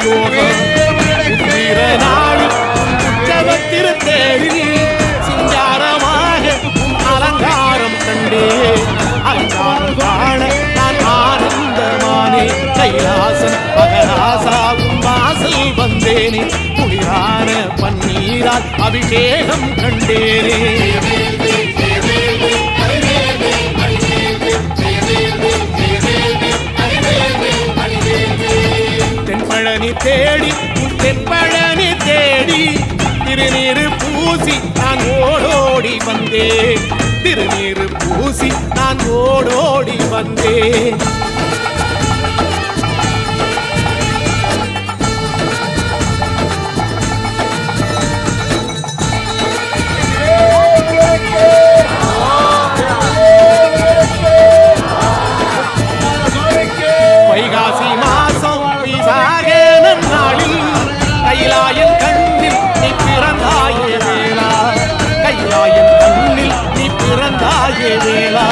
யோகம் நாடு உற்சவத்திருத்தேரில் சிங்காரமாக அலங்காரம் கண்டே அலங்காரம் காண நான் ஆனந்தமானே கைலாசன் மகராசாவும் வாசல் வந்தேனே குளிரான பன்னீரால் அபிஷேகம் கண்டேனே தென்பழனி தேடி தென்பழனி தேடி திருநீரு பூசி நான் ஓடோடி வந்தேன் திருநீரு பூசி நான் ஓடோடி வந்தேன் வைகாசி மாசம் விசாக நாளில் கைலாயன் கண்ணில் நீ பிறந்தாயே வேளா கைலாயன் கண்ணில் நீ பிறந்தாயே வேளா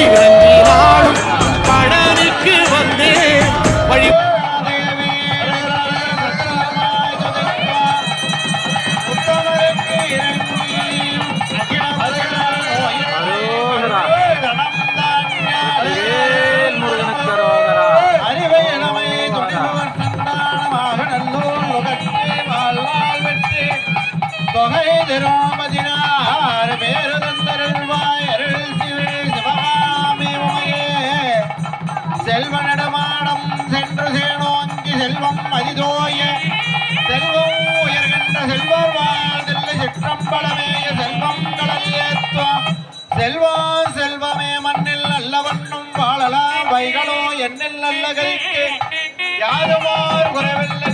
இறங்கி நாளும் பழனிக்கு வந்தே வழி செல்வ நடமாடம் சென்று சேனோங்கி செல்வம் அதிதோய செல்வம் உயர்கின்ற செல்வர் வாழ்தல்ல சிற்றம்பலமேய செல்வம் கடல் ஏத்துவம் செல்வா செல்வமே மண்ணில் நல்லவண்ணும் வாழலாம் வைகளோ என்னில் நல்ல கைக்கு யாதுமோர் குறைவில்லை